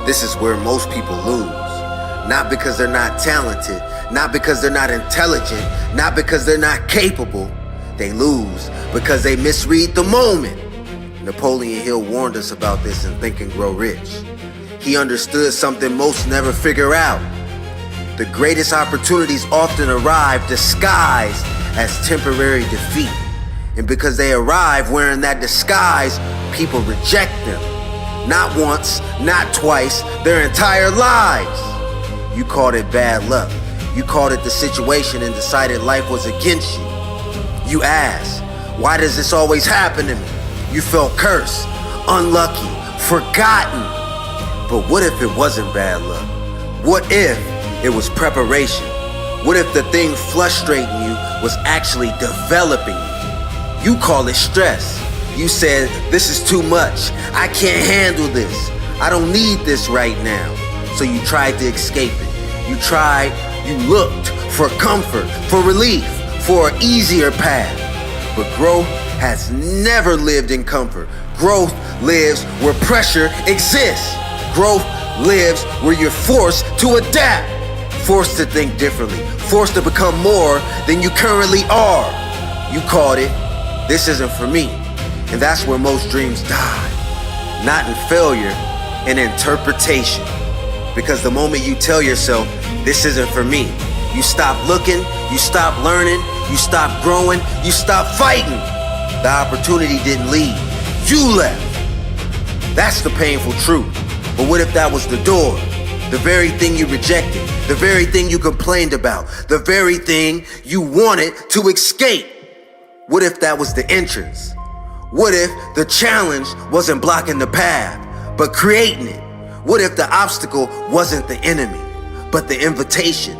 This is where most people lose. Not because they're not talented, not because they're not intelligent, not because they're not capable. They lose because they misread the moment. Napoleon Hill warned us about this in Think and Grow Rich. He understood something most never figure out. The greatest opportunities often arrive disguised as temporary defeat. And because they arrive wearing that disguise, people reject them. Not once, not twice, their entire lives. You called it bad luck. You called it the situation and decided life was against you. You asked, why does this always happen to me? You felt cursed, unlucky, forgotten. But what if it wasn't bad luck? What if it was preparation? What if the thing frustrating you was actually developing you? You call it stress. You said, this is too much. I can't handle this. I don't need this right now. So you tried to escape it. You looked for comfort, for relief, for an easier path. But growth has never lived in comfort. Growth lives where pressure exists. Growth lives where you're forced to adapt, forced to think differently, forced to become more than you currently are. You called it, this isn't for me. And that's where most dreams die. Not in failure, in interpretation. Because the moment you tell yourself, this isn't for me, you stop looking, you stop learning, you stop growing, you stop fighting. The opportunity didn't leave, you left. That's the painful truth. But what if that was the door? The very thing you rejected, the very thing you complained about, the very thing you wanted to escape. What if that was the entrance? What if the challenge wasn't blocking the path, but creating it? What if the obstacle wasn't the enemy, but the invitation?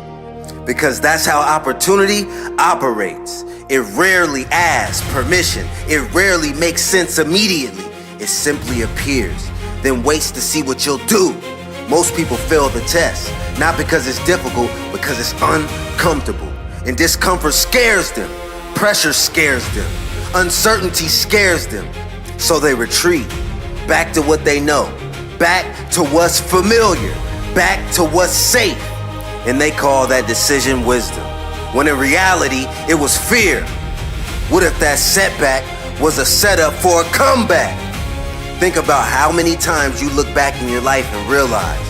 Because that's how opportunity operates. It rarely asks permission. It rarely makes sense immediately. It simply appears, then waits to see what you'll do. Most people fail the test, not because it's difficult, because it's uncomfortable. And discomfort scares them. Pressure scares them. Uncertainty scares them. So they retreat back to what they know, back to what's familiar, back to what's safe. And they call that decision wisdom, when in reality, it was fear. What if that setback was a setup for a comeback? Think about how many times you look back in your life and realize,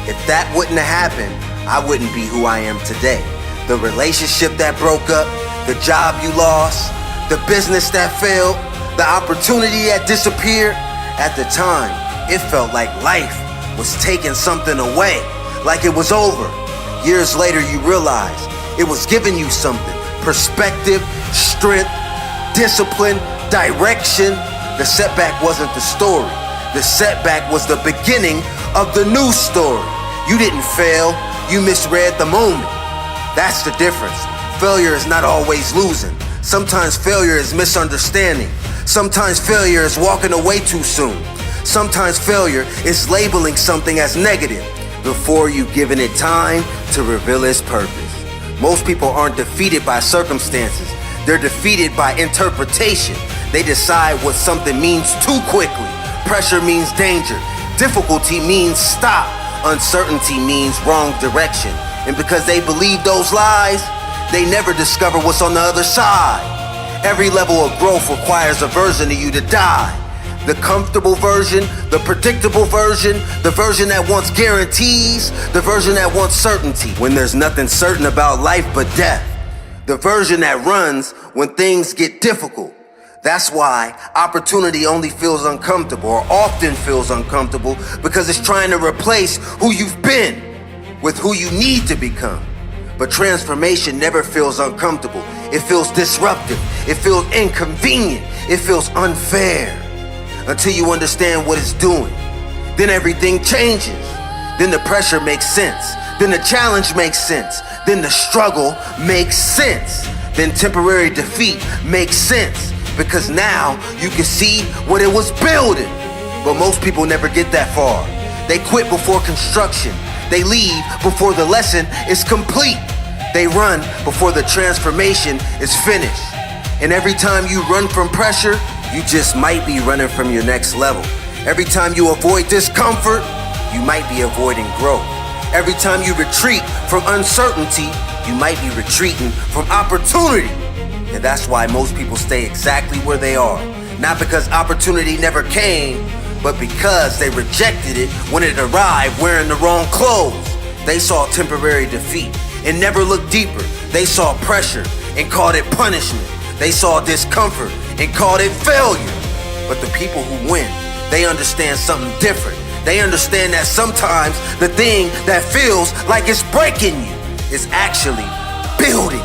if that wouldn't have happened, I wouldn't be who I am today. The relationship that broke up, the job you lost, the business that failed, the opportunity that disappeared. At the time, it felt like life was taking something away, like it was over. Years later, you realize it was giving you something: perspective, strength, discipline, direction. The setback wasn't the story. The setback was the beginning of the new story. You didn't fail, you misread the moment. That's the difference. Failure is not always losing. Sometimes failure is misunderstanding. Sometimes failure is walking away too soon. Sometimes failure is labeling something as negative before you've given it time to reveal its purpose. Most people aren't defeated by circumstances. They're defeated by interpretation. They decide what something means too quickly. Pressure means danger. Difficulty means stop. Uncertainty means wrong direction. And because they believe those lies, they never discover what's on the other side. Every level of growth requires a version of you to die. The comfortable version, the predictable version, the version that wants guarantees, the version that wants certainty when there's nothing certain about life but death. The version that runs when things get difficult. That's why opportunity only feels uncomfortable, or often feels uncomfortable, because it's trying to replace who you've been with who you need to become. But transformation never feels uncomfortable. It feels disruptive. It feels inconvenient. It feels unfair. Until you understand what it's doing. Then everything changes. Then the pressure makes sense. Then the challenge makes sense. Then the struggle makes sense. Then temporary defeat makes sense. Because now you can see what it was building. But most people never get that far. They quit before construction. They leave before the lesson is complete. They run before the transformation is finished. And every time you run from pressure, you just might be running from your next level. Every time you avoid discomfort, you might be avoiding growth. Every time you retreat from uncertainty, you might be retreating from opportunity. And that's why most people stay exactly where they are. Not because opportunity never came, but because they rejected it when it arrived wearing the wrong clothes. They saw temporary defeat and never looked deeper. They saw pressure and called it punishment. They saw discomfort and called it failure. But the people who win, they understand something different. They understand that sometimes the thing that feels like it's breaking you is actually building